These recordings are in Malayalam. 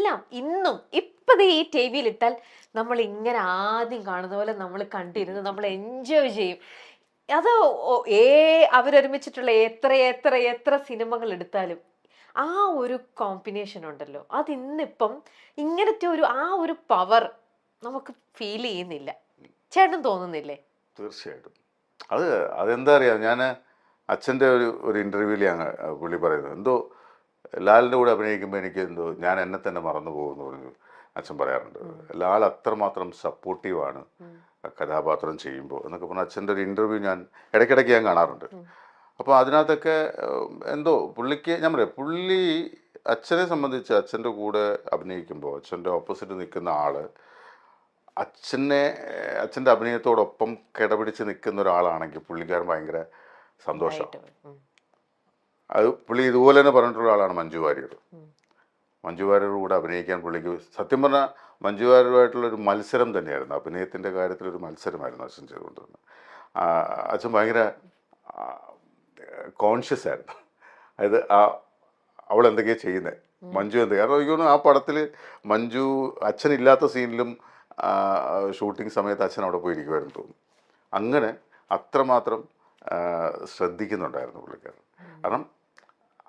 എല്ലാം ഇന്നും ഇപ്പത് ഈ ടി വിയിൽ ഇട്ടാൽ നമ്മൾ ഇങ്ങനെ ആദ്യം കാണുന്ന പോലെ നമ്മൾ കണ്ടിരുന്ന് നമ്മൾ എൻജോയ് ചെയ്യും. അത് അവരൊരുമിച്ചിട്ടുള്ള എത്ര എത്ര എത്ര സിനിമകൾ എടുത്താലും ആ ഒരു കോമ്പിനേഷൻ ഉണ്ടല്ലോ, അത് ഇന്നിപ്പം ഇങ്ങനത്തെ ഒരു പവർ നമുക്ക് ഫീൽ ചെയ്യുന്നില്ല. ചേട്ടൻ തോന്നുന്നില്ലേ? തീർച്ചയായിട്ടും. അത് അതെന്താ അറിയാം, ഞാൻ അച്ഛൻ്റെ ഒരു ഇൻ്റർവ്യൂവിൽ ഞങ്ങൾ പുള്ളി പറയുന്നത് എന്തോ ലാലിൻ്റെ കൂടെ അഭിനയിക്കുമ്പോൾ എനിക്ക് എന്തോ ഞാൻ എന്നെ തന്നെ മറന്നു പോകുമെന്ന് പറഞ്ഞു അച്ഛൻ പറയാറുണ്ട്. ലാൽ അത്രമാത്രം സപ്പോർട്ടീവാണ് കഥാപാത്രം ചെയ്യുമ്പോൾ എന്നൊക്കെ പറഞ്ഞാൽ അച്ഛൻ്റെ ഒരു ഇൻ്റർവ്യൂ ഞാൻ ഇടയ്ക്കിടയ്ക്ക് ഞാൻ കാണാറുണ്ട്. അപ്പോൾ അതിനകത്തൊക്കെ എന്തോ പുള്ളിക്ക് ഞാൻ പറയാം, പുള്ളി അച്ഛനെ സംബന്ധിച്ച് അച്ഛൻ്റെ കൂടെ അഭിനയിക്കുമ്പോൾ അച്ഛൻ്റെ ഓപ്പോസിറ്റ് നിൽക്കുന്ന ആള് അച്ഛൻ്റെ അഭിനയത്തോടൊപ്പം കിടപിടിച്ച് നിൽക്കുന്ന ഒരാളാണെങ്കിൽ പുള്ളിക്കാരൻ ഭയങ്കര സന്തോഷമാണ്. അത് പുള്ളി ഇതുപോലെ തന്നെ പറഞ്ഞിട്ടുള്ള ആളാണ് മഞ്ജു വാര്യർ. മഞ്ജു വാര്യരുടെ കൂടെ അഭിനയിക്കാൻ പുള്ളിക്ക് സത്യം പറഞ്ഞാൽ മഞ്ജു വാര്യരുമായിട്ടുള്ളൊരു മത്സരം തന്നെയായിരുന്നു, അഭിനയത്തിൻ്റെ കാര്യത്തിലൊരു മത്സരമായിരുന്നു അച്ഛൻ ചെയ്തുകൊണ്ടിരുന്നത്. അച്ഛൻ ഭയങ്കര കോൺഷ്യസ് ആയിരുന്നു. അതായത് അവൾ എന്തൊക്കെയാണ് ചെയ്യുന്നത്, മഞ്ജു എന്തൊക്കെയാണ്, കാരണം എനിക്ക് തോന്നുന്നു ആ പടത്തിൽ മഞ്ജു അച്ഛനില്ലാത്ത സീനിലും ഷൂട്ടിംഗ് സമയത്ത് അച്ഛൻ അവിടെ പോയി ഇരിക്കുമായിരുന്നു തോന്നുന്നു. അങ്ങനെ അത്രമാത്രം ശ്രദ്ധിക്കുന്നുണ്ടായിരുന്നു പുള്ളിക്കാരൻ. കാരണം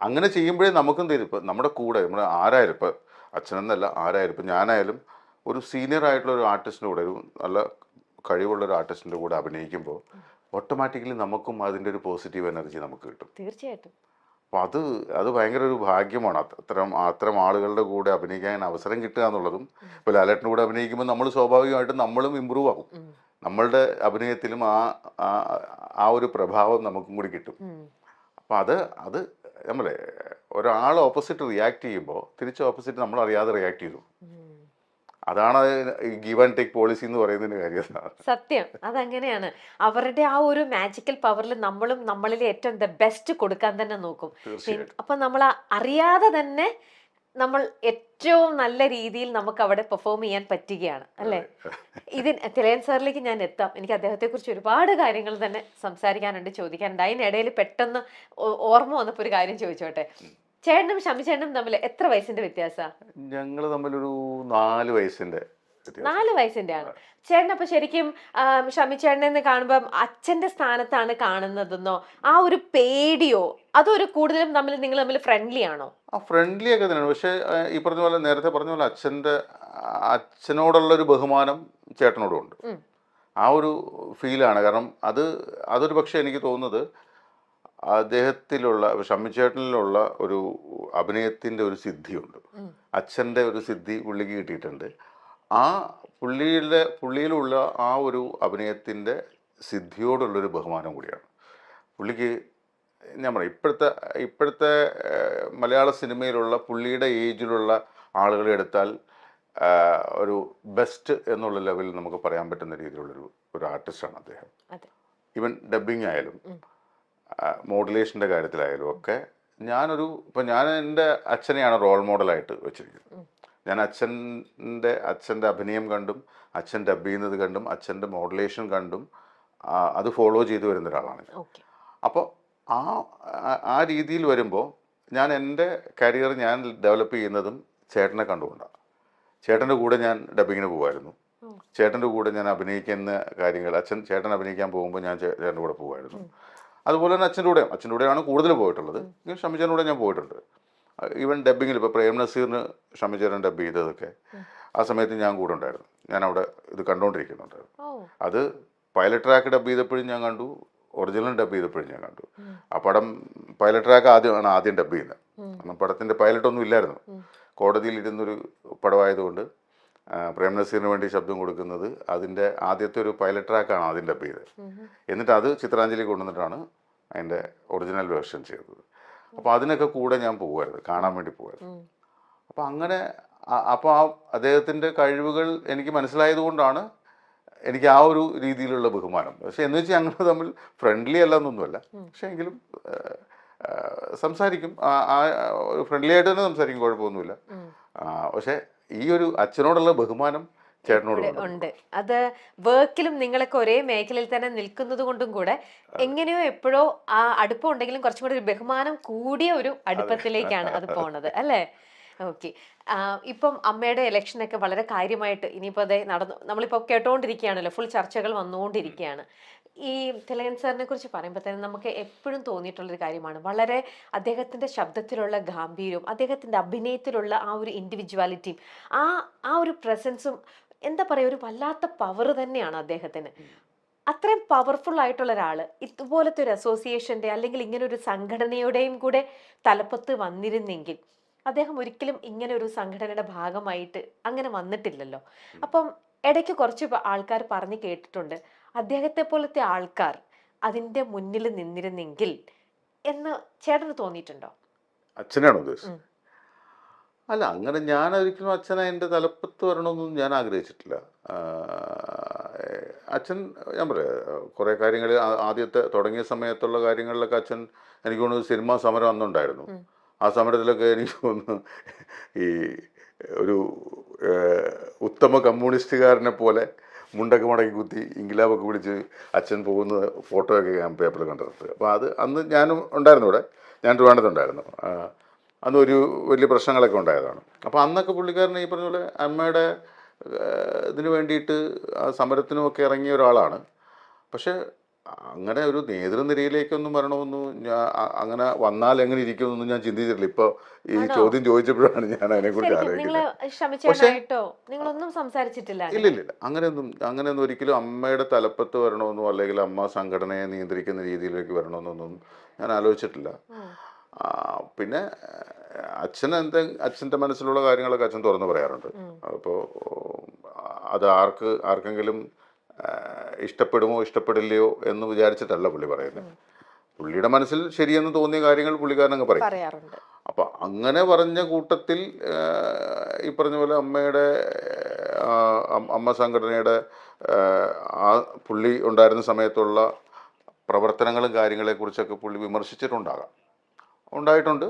അങ്ങനെ ചെയ്യുമ്പോഴേ നമുക്കും തരും. ഇപ്പം നമ്മുടെ കൂടെ നമ്മൾ ആരായാലും, ഇപ്പം അച്ഛനെന്നല്ല ആരായാലും, ഇപ്പം ഞാനായാലും ഒരു സീനിയർ ആയിട്ടുള്ള ഒരു ആർട്ടിസ്റ്റിൻ്റെ കൂടെ, ഒരു നല്ല കഴിവുള്ള ഒരു ആർട്ടിസ്റ്റിൻ്റെ കൂടെ അഭിനയിക്കുമ്പോൾ ഓട്ടോമാറ്റിക്കലി നമുക്കും അതിൻ്റെ ഒരു പോസിറ്റീവ് എനർജി നമുക്ക് കിട്ടും. തീർച്ചയായിട്ടും. അപ്പോൾ അത് ഭയങ്കര ഒരു ഭാഗ്യമാണ്. അത്തരം ആളുകളുടെ കൂടെ അഭിനയിക്കാൻ അവസരം കിട്ടുക എന്നുള്ളതും. ഇപ്പോൾ ലാലേട്ടൻ്റെ കൂടെ അഭിനയിക്കുമ്പോൾ നമ്മൾ സ്വാഭാവികമായിട്ടും നമ്മളും ഇമ്പ്രൂവ് ആകും. നമ്മളുടെ അഭിനയത്തിലും ആ ഒരു പ്രഭാവം നമുക്കും കൂടി കിട്ടും. അപ്പം അത് നമ്മളെ ഒരാൾ ഓപ്പോസിറ്റ് റിയാക്ട് ചെയ്യുമ്പോൾ തിരിച്ച് ഓപ്പോസിറ്റ് നമ്മൾ അറിയാതെ റിയാക്ട് ചെയ്തു. അതാണ് ഗീവ് ആൻഡ് ടേക്ക് പോളിസി എന്ന് പറയുന്നതിന്റെ കാര്യം. സത്യം, അതങ്ങനെയാണ്. അവരുടെ ആ ഒരു മാജിക്കൽ പവറിൽ നമ്മളും നമ്മളിൽ ഏറ്റവും ദ ബെസ്റ്റ് കൊടുക്കാൻ തന്നെ നോക്കും. അപ്പൊ നമ്മൾ അറിയാതെ തന്നെ നമ്മൾ ഏറ്റവും നല്ല രീതിയിൽ നമുക്ക് അവിടെ പെർഫോം ചെയ്യാൻ പറ്റുകയാണ് അല്ലേ? തിലകൻ സാറിലേക്ക് ഞാൻ എത്താം. എനിക്ക് അദ്ദേഹത്തെ കുറിച്ച് ഒരുപാട് കാര്യങ്ങൾ തന്നെ സംസാരിക്കാനുണ്ട്, ചോദിക്കാനുണ്ട്. അതിനിടയിൽ പെട്ടെന്ന് ഓർമ്മ വന്നപ്പോ ഒരു കാര്യം ചോദിച്ചോട്ടെ. ചേട്ടനും ഷമി ചേട്ടനും തമ്മിൽ എത്ര വയസ്സിന്റെ വ്യത്യാസമാണ്? ഞങ്ങൾ തമ്മിലൊരു 4 വയസ്സിന്റെ 4 വയസ്സിന്റെ ആണ്. ചേട്ടൻ അപ്പൊ ശരിക്കും ഷമി ചേട്ടനെ കാണുമ്പം അച്ഛന്റെ സ്ഥാനത്താണ് കാണുന്നതെന്നോ, ആ ഒരു പേടിയോ, അതൊരു കൂടുതലും നിങ്ങൾ തമ്മിൽ ഫ്രണ്ട്ലി ആണോ? ഫ്രണ്ട്ലി ഒക്കെ തന്നെയാണ്. പക്ഷേ ഈ പറഞ്ഞ പോലെ, നേരത്തെ പറഞ്ഞ പോലെ അച്ഛനോടുള്ളൊരു ബഹുമാനം ചേട്ടനോടും ഉണ്ട്. ആ ഒരു ഫീലാണ്. കാരണം അതൊരു പക്ഷേ എനിക്ക് തോന്നുന്നത് അദ്ദേഹത്തിലുള്ള ഷമ്മിച്ചേട്ടനിലുള്ള ഒരു അഭിനയത്തിൻ്റെ ഒരു സിദ്ധിയുണ്ട്. അച്ഛൻ്റെ ഒരു സിദ്ധി പുള്ളിക്ക് കിട്ടിയിട്ടുണ്ട്. ആ പുള്ളിയിലുള്ള ആ ഒരു അഭിനയത്തിൻ്റെ സിദ്ധിയോടുള്ളൊരു ബഹുമാനം കൂടിയാണ് പുള്ളിക്ക്. ഞാൻ പറയാം, ഇപ്പോഴത്തെ മലയാള സിനിമയിലുള്ള പുള്ളിയുടെ ഏജിലുള്ള ആളുകളെ എടുത്താൽ ഒരു ബെസ്റ്റ് എന്നുള്ള ലെവലിൽ നമുക്ക് പറയാൻ പറ്റുന്ന രീതിയിലുള്ളൊരു ആർട്ടിസ്റ്റാണ് അദ്ദേഹം. ഈവൻ ഡബ്ബിങ് ആയാലും മോഡുലേഷൻ്റെ കാര്യത്തിലായാലും ഒക്കെ ഇപ്പം ഞാൻ എൻ്റെ അച്ഛനെയാണ് റോൾ മോഡലായിട്ട് വെച്ചിരിക്കുന്നത്. ഞാൻ അച്ഛൻ്റെ അഭിനയം കണ്ടും അച്ഛൻ ഡബ് ചെയ്യുന്നത് കണ്ടും അച്ഛൻ്റെ മോഡുലേഷൻ കണ്ടും അത് ഫോളോ ചെയ്തു വരുന്ന ഒരാളാണ്. അപ്പോൾ ആ രീതിയിൽ വരുമ്പോൾ ഞാൻ എൻ്റെ കരിയർ ഞാൻ ഡെവലപ്പ് ചെയ്യുന്നതും ചേട്ടനെ കണ്ടുകൊണ്ടാണ്. ചേട്ടൻ്റെ കൂടെ ഞാൻ ഡബ്ബിങ്ങിന് പോകുമായിരുന്നു. ചേട്ടൻ്റെ കൂടെ ഞാൻ അഭിനയിക്കുന്ന കാര്യങ്ങൾ, ചേട്ടൻ അഭിനയിക്കാൻ പോകുമ്പോൾ ഞാൻ ചേട്ടൻ്റെ കൂടെ പോകുമായിരുന്നു. അതുപോലെ തന്നെ അച്ഛൻ്റെ കൂടെയാണ് കൂടുതൽ പോയിട്ടുള്ളത്. ഷമിച്ചേട്ടൻ്റെ കൂടെ ഞാൻ പോയിട്ടുണ്ട്. ഈവൻ ഡബ്ബിങ്ങിൽ ഇപ്പോൾ പ്രേം നസീറിന് ഷമിച്ചേട്ടൻ ഡബ് ചെയ്തതൊക്കെ ആ സമയത്ത് ഞാൻ കൂടെ ഉണ്ടായിരുന്നു. ഞാൻ അവിടെ ഇത് കണ്ടുകൊണ്ടിരിക്കുന്നുണ്ടായിരുന്നു. അത് പൈലറ്റ് ട്രാക്ക് ഡബ് ചെയ്തപ്പോഴും ഞാൻ കണ്ടു, ഒറിജിനൽ ഡബ് ചെയ്തപ്പോഴും ഞാൻ കണ്ടു. ആ പടം പൈലറ്റ് ട്രാക്ക് ആദ്യം ഡബ് ചെയ്യുന്നത്. കാരണം പടത്തിൻ്റെ പൈലറ്റൊന്നും ഇല്ലായിരുന്നു. കോടതിയിൽ ഇരുന്നൊരു പടമായതുകൊണ്ട് പ്രേം നസീറിന് വേണ്ടി ശബ്ദം കൊടുക്കുന്നത് അതിൻ്റെ ആദ്യത്തെ ഒരു പൈലറ്റ് ട്രാക്കാണ് ആദ്യം ഡബ് ചെയ്തത്. എന്നിട്ട് അത് ചിത്രാഞ്ജലി കൊണ്ടുവന്നിട്ടാണ് അതിൻ്റെ ഒറിജിനൽ വേർഷൻ ചെയ്തത്. അപ്പോൾ അതിനൊക്കെ കൂടെ ഞാൻ പോകുമായിരുന്നു, കാണാൻ വേണ്ടി പോകുമായിരുന്നു. അപ്പോൾ അങ്ങനെ അപ്പോൾ അദ്ദേഹത്തിൻ്റെ കഴിവുകൾ എനിക്ക് മനസ്സിലായത് കൊണ്ടാണ് എനിക്ക് ആ ഒരു രീതിയിലുള്ള ബഹുമാനം. പക്ഷെ എന്ന് വെച്ചാൽ ഞങ്ങൾ തമ്മിൽ ഫ്രണ്ട്ലി അല്ല എന്നൊന്നുമല്ല, പക്ഷെ എങ്കിലും സംസാരിക്കും, ഫ്രണ്ട്ലി ആയിട്ട് തന്നെ സംസാരിക്കും, കുഴപ്പമൊന്നുമില്ല. പക്ഷെ ഈ ഒരു അച്ഛനോടുള്ള ബഹുമാനം ഉണ്ട്. അത് വർക്കിലും നിങ്ങളൊക്കെ ഒരേ മേഖലയിൽ തന്നെ നിൽക്കുന്നത് കൊണ്ടും കൂടെ എങ്ങനെയോ എപ്പോഴോ ആ അടുപ്പം ഉണ്ടെങ്കിലും കുറച്ചും കൂടെ ഒരു ബഹുമാനം കൂടിയ ഒരു അടുപ്പത്തിലേക്കാണ് അത് പോണത് അല്ലേ? ഓക്കെ. ഇപ്പം അമ്മയുടെ ഇലക്ഷനൊക്കെ വളരെ കാര്യമായിട്ട് ഇനിയിപ്പോൾ അതേ നടന്നു, നമ്മളിപ്പോൾ കേട്ടോണ്ടിരിക്കുകയാണല്ലോ, ഫുൾ ചർച്ചകൾ വന്നുകൊണ്ടിരിക്കുകയാണ്. ഈ തിലകൻ സാറിനെ കുറിച്ച് പറയുമ്പോൾ തന്നെ നമുക്ക് എപ്പോഴും തോന്നിയിട്ടുള്ളൊരു കാര്യമാണ്, വളരെ അദ്ദേഹത്തിന്റെ ശബ്ദത്തിലുള്ള ഗാംഭീര്യവും അദ്ദേഹത്തിന്റെ അഭിനയത്തിലുള്ള ആ ഒരു ഇൻഡിവിജ്വാലിറ്റിയും ആ ആ ഒരു പ്രസൻസും, എന്താ പറയുക, ഒരു വല്ലാത്ത പവർ തന്നെയാണ് അദ്ദേഹത്തിന്. അത്രയും പവർഫുൾ ആയിട്ടുള്ള ഒരാള് ഇതുപോലത്തെ ഒരു അസോസിയേഷന്റെ അല്ലെങ്കിൽ ഇങ്ങനെ ഒരു സംഘടനയുടെയും കൂടെ തലപ്പത്ത് വന്നിരുന്നെങ്കിൽ, അദ്ദേഹം ഒരിക്കലും ഇങ്ങനെ ഒരു സംഘടനയുടെ ഭാഗമായിട്ട് അങ്ങനെ വന്നിട്ടില്ലല്ലോ. അപ്പം ഇടയ്ക്ക് കുറച്ച് ആൾക്കാർ പറഞ്ഞു കേട്ടിട്ടുണ്ട്, അദ്ദേഹത്തെ പോലത്തെ ആൾക്കാർ അതിന്റെ മുന്നിൽ നിന്നിരുന്നെങ്കിൽ എന്ന്. ചേട്ടന് തോന്നിയിട്ടുണ്ടോ? അച്ഛനാണോ ഉദ്ദേശിച്ചത്? അല്ല, അങ്ങനെ ഞാൻ ഒരിക്കലും അച്ഛനെ എൻ്റെ തലപ്പത്ത് വരണമെന്നൊന്നും ഞാൻ ആഗ്രഹിച്ചിട്ടില്ല. അച്ഛൻ, ഞാൻ പറയാം, കുറേ കാര്യങ്ങൾ ആദ്യത്തെ തുടങ്ങിയ സമയത്തുള്ള കാര്യങ്ങളിലൊക്കെ അച്ഛൻ, എനിക്ക് തോന്നുന്നു സിനിമാ സമരം അന്നുണ്ടായിരുന്നു. ആ സമരത്തിലൊക്കെ എനിക്ക് തോന്നുന്നു ഈ ഒരു ഉത്തമ കമ്മ്യൂണിസ്റ്റുകാരനെ പോലെ മുണ്ടൊക്കെ മടക്കി കുത്തി ഇൻകിലാബൊക്കെ പിടിച്ച് അച്ഛൻ പോകുന്ന ഫോട്ടോയൊക്കെ ഞാൻ പേപ്പറിൽ കണ്ടിട്ടുണ്ട്. അപ്പോൾ അത് അന്ന് ഞാനും ഉണ്ടായിരുന്നു ഇവിടെ, ഞാൻ ട്രിവാൻഡ്രത്തുണ്ടായിരുന്നു. അന്ന് ഒരു വലിയ പ്രശ്നങ്ങളൊക്കെ ഉണ്ടായതാണ്. അപ്പോൾ അന്നൊക്കെ പുള്ളിക്കാരൻ ഈ പറഞ്ഞ പോലെ അമ്മയുടെ ഇതിന് വേണ്ടിയിട്ട് സമരത്തിനുമൊക്കെ ഇറങ്ങിയ ഒരാളാണ്. പക്ഷേ അങ്ങനെ ഒരു നേതൃനിരയിലേക്കൊന്നും വരണമെന്നും അങ്ങനെ വന്നാൽ എങ്ങനെ ഇരിക്കുമെന്നൊന്നും ഞാൻ ചിന്തിച്ചിട്ടില്ല. ഇപ്പോൾ ഈ ചോദ്യം ചോദിച്ചപ്പോഴാണ് ഞാൻ അതിനെക്കുറിച്ച് ആലോചിക്കുന്നത്. നിങ്ങളൊന്നും സംസാരിച്ചിട്ടില്ല? ഇല്ലില്ല, അങ്ങനെയൊന്നും ഒരിക്കലും അമ്മയുടെ തലപ്പത്ത് വരണമെന്നോ അല്ലെങ്കിൽ അമ്മ സംഘടനയെ നിയന്ത്രിക്കുന്ന രീതിയിലേക്ക് വരണമെന്നൊന്നും ഞാൻ ആലോചിച്ചിട്ടില്ല. പിന്നെ അച്ഛൻ്റെ മനസ്സിലുള്ള കാര്യങ്ങളൊക്കെ അച്ഛൻ തുറന്നു പറയാറുണ്ട്. അപ്പോൾ അത് ആർക്കെങ്കിലും ഇഷ്ടപ്പെടുമോ ഇഷ്ടപ്പെടില്ലയോ എന്ന് വിചാരിച്ചിട്ടല്ല പുള്ളി പറയുന്നത്. പുള്ളിയുടെ മനസ്സിൽ ശരിയെന്ന് തോന്നിയ കാര്യങ്ങൾ പുള്ളിക്കാരൻ അങ്ങ് പറയാറുണ്ട്. അപ്പം അങ്ങനെ പറഞ്ഞ കൂട്ടത്തിൽ ഈ പറഞ്ഞ പോലെ അമ്മ സംഘടനയുടെ ആ പുള്ളി ഉണ്ടായിരുന്ന സമയത്തുള്ള പ്രവർത്തനങ്ങളും കാര്യങ്ങളെക്കുറിച്ചൊക്കെ പുള്ളി ഉണ്ടായിട്ടുണ്ട്.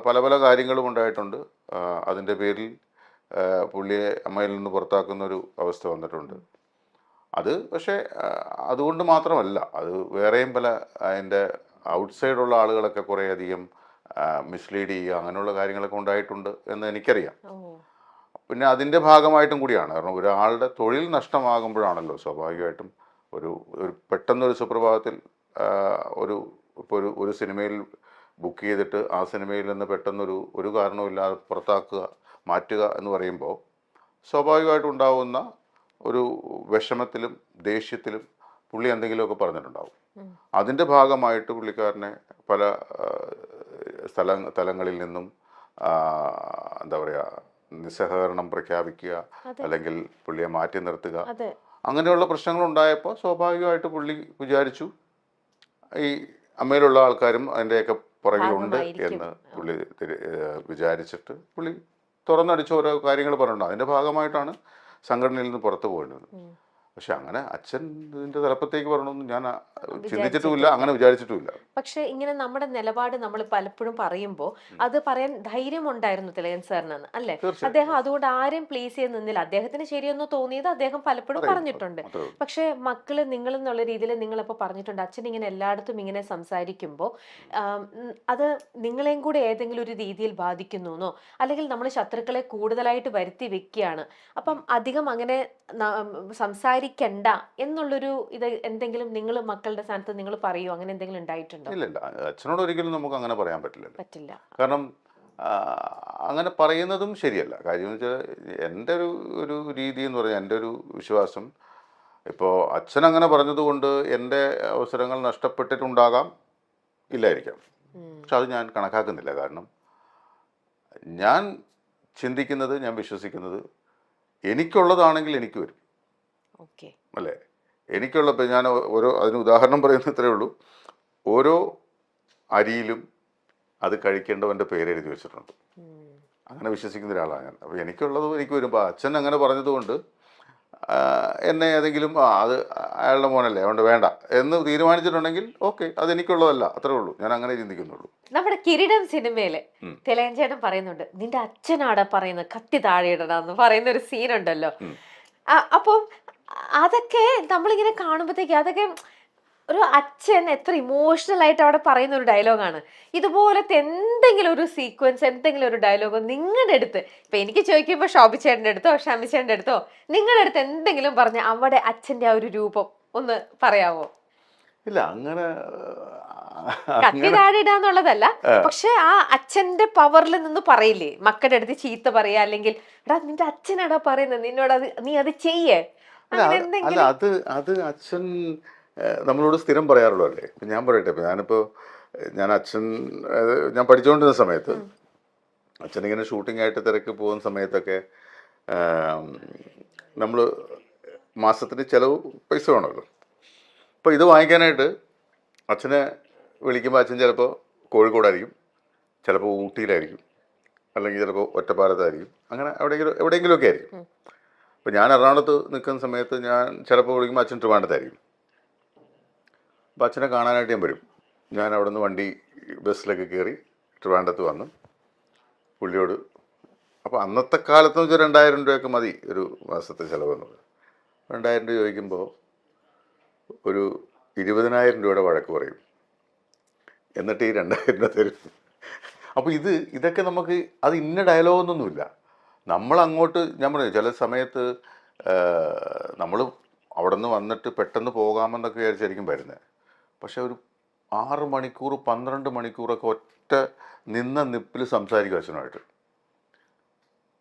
പല പല കാര്യങ്ങളും ഉണ്ടായിട്ടുണ്ട്. അതിൻ്റെ പേരിൽ പുള്ളിയെ അമ്മയിൽ നിന്ന് പുറത്താക്കുന്നൊരു അവസ്ഥ വന്നിട്ടുണ്ട്. അത് പക്ഷേ അതുകൊണ്ട് മാത്രമല്ല, അത് വേറെയും പല അതിൻ്റെ ഔട്ട്സൈഡുള്ള ആളുകളൊക്കെ കുറേയധികം മിസ്ലീഡ് ചെയ്യുക, അങ്ങനെയുള്ള കാര്യങ്ങളൊക്കെ ഉണ്ടായിട്ടുണ്ട് എന്ന് എനിക്കറിയാം. പിന്നെ അതിൻ്റെ ഭാഗമായിട്ടും കൂടിയാണ്. കാരണം ഒരാളുടെ തൊഴിൽ നഷ്ടമാകുമ്പോഴാണല്ലോ സ്വാഭാവികമായിട്ടും ഒരു പെട്ടെന്നൊരു സുപ്രഭാതത്തിൽ ഇപ്പോൾ ഒരു സിനിമയിൽ ബുക്ക് ചെയ്തിട്ട് ആ സിനിമയിൽ നിന്ന് പെട്ടെന്നൊരു കാരണവുമില്ലാതെ മാറ്റുക എന്ന് പറയുമ്പോൾ സ്വാഭാവികമായിട്ടും ഉണ്ടാവുന്ന ഒരു വിഷമത്തിലും ദേഷ്യത്തിലും പുള്ളി എന്തെങ്കിലുമൊക്കെ പറഞ്ഞിട്ടുണ്ടാവും. അതിൻ്റെ ഭാഗമായിട്ട് പുള്ളിക്കാരനെ പല തലങ്ങളിൽ നിന്നും എന്താ പറയുക, നിസ്സഹകരണം പ്രഖ്യാപിക്കുക, അല്ലെങ്കിൽ പുള്ളിയെ മാറ്റി നിർത്തുക, അങ്ങനെയുള്ള പ്രശ്നങ്ങൾ ഉണ്ടായപ്പോൾ സ്വാഭാവികമായിട്ട് പുള്ളി വിചാരിച്ചു ഈ അമ്മയിലുള്ള ആൾക്കാരും അതിൻ്റെയൊക്കെ പുറകിലുണ്ട് എന്ന് പുള്ളി വിചാരിച്ചിട്ട് പുള്ളി തുറന്നടിച്ച് ഓരോ കാര്യങ്ങൾ പറഞ്ഞിട്ടുണ്ട്. അതിൻ്റെ ഭാഗമായിട്ടാണ് സംഘടനയിൽ നിന്ന് പുറത്തു പോയിരുന്നത്. പക്ഷെ അങ്ങനെ അച്ഛൻ ഇതിന്റെ തലപ്പത്തേക്ക് വരണമെന്ന് ഞാൻ ചിന്തിച്ചിട്ടുമില്ല, അങ്ങനെ വിചാരിച്ചിട്ടുമില്ല. പക്ഷെ ഇങ്ങനെ നമ്മുടെ നിലപാട് നമ്മൾ പലപ്പോഴും പറയുമ്പോൾ അത് പറയാൻ ധൈര്യമുണ്ടായിരുന്നു തിലകൻ സാറിനെന്ന്, അല്ലെ? അദ്ദേഹം അതുകൊണ്ട് ആരെയും പ്ലീസ് ചെയ്ത് നിന്നില്ല. അദ്ദേഹത്തിന് ശരിയെന്ന് തോന്നിയത് അദ്ദേഹം പലപ്പോഴും പറഞ്ഞിട്ടുണ്ട്. പക്ഷെ മക്കള് നിങ്ങളെന്നുള്ള രീതിയിൽ നിങ്ങളിപ്പോൾ പറഞ്ഞിട്ടുണ്ട്, അച്ഛൻ ഇങ്ങനെ എല്ലായിടത്തും ഇങ്ങനെ സംസാരിക്കുമ്പോൾ അത് നിങ്ങളെയും കൂടെ ഏതെങ്കിലും ഒരു രീതിയിൽ ബാധിക്കുന്നു, അല്ലെങ്കിൽ നമ്മൾ ശത്രുക്കളെ കൂടുതലായിട്ട് വരുത്തി വെക്കുകയാണ്, അപ്പം അധികം അങ്ങനെ സംസാരിക്കണ്ട എന്നുള്ളൊരു ഇത് എന്തെങ്കിലും നിങ്ങൾ മക്കളുടെ സ്ഥാനത്ത് നിങ്ങൾ പറയുമോ? അങ്ങനെ എന്തെങ്കിലും ഉണ്ടായിട്ടുണ്ടോ? ഇല്ല, അച്ഛനോട് ഒരിക്കലും നമുക്ക് അങ്ങനെ പറയാൻ പറ്റില്ല. കാരണം അങ്ങനെ പറയുന്നതും ശരിയല്ല. കാര്യം എന്ന് വെച്ചാൽ എൻ്റെ ഒരു രീതി എന്ന് പറഞ്ഞാൽ, എൻ്റെ ഒരു വിശ്വാസം, ഇപ്പോൾ അച്ഛൻ അങ്ങനെ പറഞ്ഞതുകൊണ്ട് എൻ്റെ അവസരങ്ങൾ നഷ്ടപ്പെട്ടിട്ടുണ്ടാകാം, ഇല്ലായിരിക്കാം. പക്ഷെ അത് ഞാൻ കണക്കാക്കുന്നില്ല. കാരണം ഞാൻ ചിന്തിക്കുന്നത്, ഞാൻ വിശ്വസിക്കുന്നത്, എനിക്കുള്ളതാണെങ്കിൽ എനിക്ക് വരും, അല്ലേ? എനിക്കുള്ളപ്പോൾ ഞാൻ അതിന് ഉദാഹരണം പറയുന്നത് ഇത്രയേ ഉള്ളൂ. ഓരോ അരിയിലും അത് കഴിക്കേണ്ടവൻ്റെ പേര് എഴുതി വെച്ചിട്ടുണ്ട്. അങ്ങനെ വിശ്വസിക്കുന്ന ഒരാളാണ് ഞാൻ. അപ്പോൾ എനിക്കുള്ളത് എനിക്ക് വരുമ്പോൾ അച്ഛൻ അങ്ങനെ പറഞ്ഞതുകൊണ്ട് എന്നെ ഏതെങ്കിലും അത് അയാളുടെ മോനല്ലേ അതുകൊണ്ട് വേണ്ട എന്ന് തീരുമാനിച്ചിട്ടുണ്ടെങ്കിൽ ഓക്കെ, അതെനിക്കുള്ളതല്ല, അത്രേ ഉള്ളൂ. ഞാൻ അങ്ങനെ ചിന്തിക്കുന്നുള്ളൂ. നമ്മുടെ കിരീടം സിനിമയില് തിലകൻ ചേട്ടൻ പറയുന്നുണ്ട്, നിന്റെ അച്ഛനാടാ പറയുന്നത് കത്തി താഴെ ഇടണമെന്ന് പറയുന്ന ഒരു സീനുണ്ടല്ലോ. അപ്പം അതൊക്കെ നമ്മളിങ്ങനെ കാണുമ്പോഴത്തേക്ക് അതൊക്കെ ഒരു അച്ഛൻ എത്ര ഇമോഷണൽ ആയിട്ട് അവിടെ പറയുന്ന ഒരു ഡയലോഗാണ്. ഇതുപോലത്തെ എന്തെങ്കിലും ഒരു സീക്വൻസ്, എന്തെങ്കിലും ഒരു ഡയലോഗോ നിങ്ങളുടെ അടുത്ത്, ഇപ്പൊ എനിക്ക് ചോദിക്കുമ്പോ ശോഭിച്ചേട്ടൻ്റെ അടുത്തോ ഷമിച്ചേട്ടൻ്റെ അടുത്തോ നിങ്ങളുടെ അടുത്ത് എന്തെങ്കിലും പറഞ്ഞ അവിടെ അച്ഛന്റെ ആ ഒരു രൂപം ഒന്ന് പറയാവോ? ഇല്ല, അങ്ങനെ കത്തി താഴെ ഇടാന്നുള്ളതല്ല, പക്ഷെ ആ അച്ഛന്റെ പവറിൽ നിന്ന് പറയില്ലേ, മക്കളുടെ അടുത്ത് ചീത്ത പറയാ, അല്ലെങ്കിൽ എടാ നിന്റെ അച്ഛനാടാ പറയുന്നത്, നിന്നോട് അത് നീ അത് ചെയ്യേ, അങ്ങനെ അല്ല എന്തെങ്കിലും. അത് അച്ഛൻ നമ്മളോട് സ്ഥിരം പറയാറുള്ളൂ. ഇപ്പം ഞാൻ പറയട്ടെ, ഇപ്പം ഞാൻ അച്ഛൻ ഞാൻ പഠിച്ചുകൊണ്ടിരുന്ന സമയത്ത് അച്ഛനിങ്ങനെ ഷൂട്ടിംഗ് ആയിട്ട് തിരക്ക് പോകുന്ന സമയത്തൊക്കെ നമ്മൾ മാസത്തിന് ചിലവ് പൈസ വേണമല്ലോ. അപ്പോൾ ഇത് വാങ്ങിക്കാനായിട്ട് അച്ഛനെ വിളിക്കുമ്പോൾ അച്ഛൻ ചിലപ്പോൾ കോഴിക്കോടായിരിക്കും, ചിലപ്പോൾ ഊട്ടിയിലായിരിക്കും, അല്ലെങ്കിൽ ചിലപ്പോൾ ഒറ്റപ്പാലത്തായിരിക്കും, അങ്ങനെ എവിടെയെങ്കിലുമൊക്കെ ആയിരിക്കും. അപ്പോൾ ഞാൻ എറണാകുളത്ത് നിൽക്കുന്ന സമയത്ത് ഞാൻ ചിലപ്പോൾ വിളിക്കുമ്പോൾ അച്ഛൻ ട്രിവാൻഡ്രത്തായിരിക്കും. അപ്പോൾ അച്ഛനെ കാണാനായിട്ട് ഞാൻ വരും. ഞാൻ അവിടെ നിന്ന് വണ്ടി ബസ്സിലൊക്കെ കയറി ട്രിവാൻഡ്രത്ത് വന്ന് പുള്ളിയോട്, അപ്പോൾ അന്നത്തെ കാലത്ത് വെച്ചാൽ 2000 രൂപയൊക്കെ മതി ഒരു മാസത്തെ ചിലവെന്നത്. 2000 രൂപ ചോദിക്കുമ്പോൾ ഒരു 20,000 രൂപയുടെ വഴക്ക് പറയും, എന്നിട്ട് ഈ 2000 രൂപ തരും. അപ്പോൾ ഇതൊക്കെ നമുക്ക് അത് ഇന്ന ഡയലോഗൊന്നുമില്ല. നമ്മളങ്ങോട്ട് ഞാൻ പറഞ്ഞു ചില സമയത്ത് നമ്മൾ അവിടെ നിന്ന് വന്നിട്ട് പെട്ടെന്ന് പോകാമെന്നൊക്കെ വിചാരിച്ചായിരിക്കും വരുന്നത്. പക്ഷെ ഒരു 6 മണിക്കൂർ 12 മണിക്കൂറൊക്കെ ഒറ്റ നിന്ന നിപ്പിൽ സംസാരിക്കും അച്ഛനുമായിട്ട്.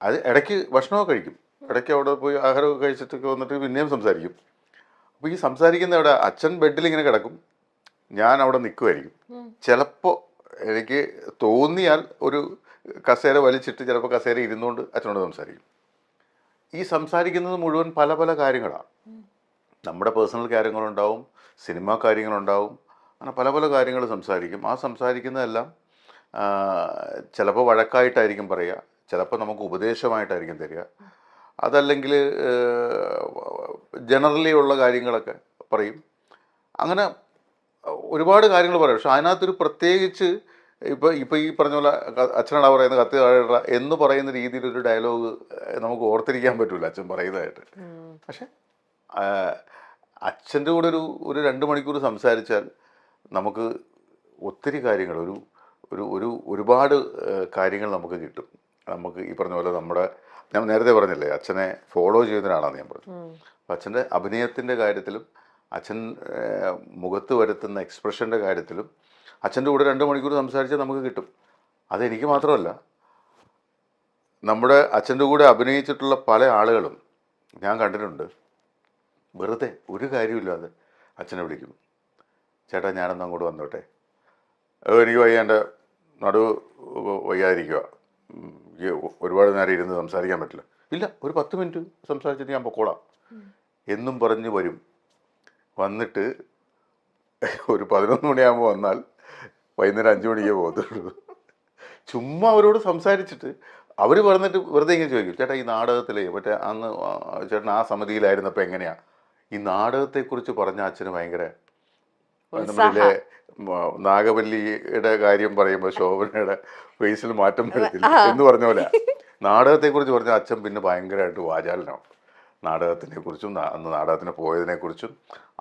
അത് ഇടയ്ക്ക് ഭക്ഷണമൊക്കെ കഴിക്കും, ഇടയ്ക്ക് അവിടെ പോയി ആഹാരമൊക്കെ കഴിച്ചിട്ടൊക്കെ വന്നിട്ട് പിന്നെയും സംസാരിക്കും. അപ്പോൾ ഈ സംസാരിക്കുന്ന അവിടെ അച്ഛൻ ബെഡിൽ ഇങ്ങനെ കിടക്കും, ഞാൻ അവിടെ നിൽക്കുമായിരിക്കും. ചിലപ്പോൾ എനിക്ക് തോന്നിയാൽ ഒരു കസേര വലിച്ചിട്ട് ചിലപ്പോൾ കസേര ഇരുന്നുകൊണ്ട് അച്ഛനോട് സംസാരിക്കും. ഈ സംസാരിക്കുന്നത് മുഴുവൻ പല പല കാര്യങ്ങളാണ്. നമ്മുടെ പേഴ്സണൽ കാര്യങ്ങളുണ്ടാവും, സിനിമാ കാര്യങ്ങളുണ്ടാവും, അങ്ങനെ പല പല കാര്യങ്ങൾ സംസാരിക്കും. ആ സംസാരിക്കുന്നതെല്ലാം ചിലപ്പോൾ വഴക്കായിട്ടായിരിക്കും പറയുക, ചിലപ്പോൾ നമുക്ക് ഉപദേശമായിട്ടായിരിക്കും തരിക, അതല്ലെങ്കിൽ ജനറലി ഉള്ള കാര്യങ്ങളൊക്കെ പറയും. അങ്ങനെ ഒരുപാട് കാര്യങ്ങൾ പറയും. പക്ഷെ അതിനകത്തൊരു പ്രത്യേകിച്ച് ഇപ്പോൾ ഈ പറഞ്ഞ പോലെ അച്ഛനാണ് പറയുന്നത് കത്തി താഴെ എന്ന് പറയുന്ന രീതിയിലൊരു ഡയലോഗ് നമുക്ക് ഓർത്തിരിക്കാൻ പറ്റില്ല അച്ഛൻ പറയുന്നതായിട്ട്. പക്ഷെ അച്ഛൻ്റെ കൂടെ ഒരു 2 മണിക്കൂർ സംസാരിച്ചാൽ നമുക്ക് ഒത്തിരി കാര്യങ്ങൾ ഒരുപാട് കാര്യങ്ങൾ നമുക്ക് കിട്ടും. നമുക്ക് ഈ പറഞ്ഞ പോലെ ഞാൻ നേരത്തെ പറഞ്ഞില്ലേ അച്ഛനെ ഫോളോ ചെയ്യുന്നതിനാണെന്ന് ഞാൻ പറഞ്ഞു. അപ്പം അച്ഛൻ്റെ അഭിനയത്തിൻ്റെ കാര്യത്തിലും അച്ഛൻ മുഖത്ത് വരുത്തുന്ന എക്സ്പ്രഷൻ്റെ കാര്യത്തിലും അച്ഛൻ്റെ കൂടെ 2 മണിക്കൂർ സംസാരിച്ചാൽ നമുക്ക് കിട്ടും. അതെനിക്ക് മാത്രമല്ല, നമ്മുടെ അച്ഛൻ്റെ കൂടെ അഭിനയിച്ചിട്ടുള്ള പല ആളുകളും ഞാൻ കണ്ടിട്ടുണ്ട്. വെറുതെ ഒരു കാര്യമില്ലാതെ അച്ഛനെ വിളിക്കും, ചേട്ടാ ഞാനൊന്ന് അങ്ങോട്ട് വന്നോട്ടെ, എനിക്ക് വയ്യ, എൻ്റെ നടുവ് വയ്യാതിരിക്കുക, ഒരുപാട് നേരം ഇരുന്ന് സംസാരിക്കാൻ പറ്റില്ല. ഇല്ല, ഒരു 10 മിനിറ്റ് സംസാരിച്ചിട്ട് ഞാൻ പൊക്കോളാം എന്നും പറഞ്ഞ് വരും. വന്നിട്ട് ഒരു 11 മണിയാകുമ്പോൾ വന്നാൽ വൈകുന്നേരം 5 മണിക്കേ പോകത്തുള്ളൂ. ചുമ്മാ അവരോട് സംസാരിച്ചിട്ട് അവർ പറഞ്ഞിട്ട് വെറുതെ ഇങ്ങനെ ചോദിക്കും, ചേട്ടാ ഈ നാടകത്തിലെ മറ്റേ അന്ന് ചേട്ടൻ ആ സമിതിയിലായിരുന്നപ്പോൾ എങ്ങനെയാണ്? ഈ നാടകത്തെക്കുറിച്ച് പറഞ്ഞ അച്ഛന് ഭയങ്കര, നമ്മളിലെ നാഗവല്ലിയുടെ കാര്യം പറയുമ്പോൾ ശോഭനയുടെ ഫേസിൽ മാറ്റം വരത്തില്ല എന്ന് പറഞ്ഞ പോലെ നാടകത്തെക്കുറിച്ച് പറഞ്ഞ അച്ഛൻ പിന്നെ ഭയങ്കരമായിട്ട് വാചാലനാവും. നാടകത്തിനെ കുറിച്ചും അന്ന് നാടകത്തിന് പോയതിനെക്കുറിച്ചും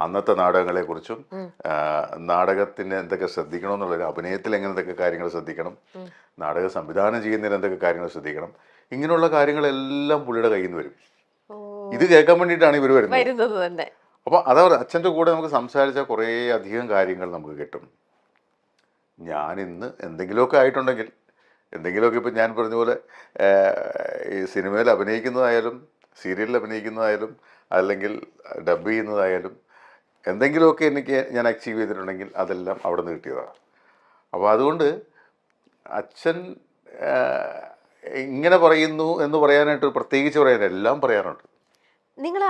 അന്നത്തെ നാടകങ്ങളെക്കുറിച്ചും നാടകത്തിന് എന്തൊക്കെ ശ്രദ്ധിക്കണമെന്നുള്ളൊരു, അഭിനയത്തിൽ എങ്ങനെ എന്തൊക്കെ കാര്യങ്ങൾ ശ്രദ്ധിക്കണം, നാടകം സംവിധാനം ചെയ്യുന്നതിന് എന്തൊക്കെ കാര്യങ്ങൾ ശ്രദ്ധിക്കണം, ഇങ്ങനെയുള്ള കാര്യങ്ങളെല്ലാം പുള്ളിയുടെ കയ്യിൽ നിന്ന് വരും. ഇത് കേൾക്കാൻ വേണ്ടിയിട്ടാണ് ഇവർ വരുന്നത് തന്നെ. അപ്പോൾ അതാ അച്ഛൻ്റെ കൂടെ നമുക്ക് സംസാരിച്ചാൽ കുറേ അധികം കാര്യങ്ങൾ നമുക്ക് കിട്ടും. ഞാനിന്ന് എന്തെങ്കിലുമൊക്കെ ആയിട്ടുണ്ടെങ്കിൽ, എന്തെങ്കിലുമൊക്കെ ഇപ്പം ഞാൻ പറഞ്ഞ പോലെ ഈ സിനിമയിൽ അഭിനയിക്കുന്നതായാലും സീരിയലിൽ അഭിനയിക്കുന്നതായാലും അല്ലെങ്കിൽ ഡബ് ചെയ്യുന്നതായാലും എന്തെങ്കിലുമൊക്കെ ഞാൻ അച്ചീവ് ചെയ്തിട്ടുണ്ടെങ്കിൽ അതെല്ലാം അവിടെ നിന്ന് കിട്ടിയതാണ്. അപ്പോൾ അതുകൊണ്ട് അച്ഛൻ ഇങ്ങനെ പറയുന്നു എന്ന് പറയാനായിട്ട് പ്രത്യേകിച്ച് പറയാൻ എല്ലാം പറയാറുണ്ട്. നിങ്ങൾ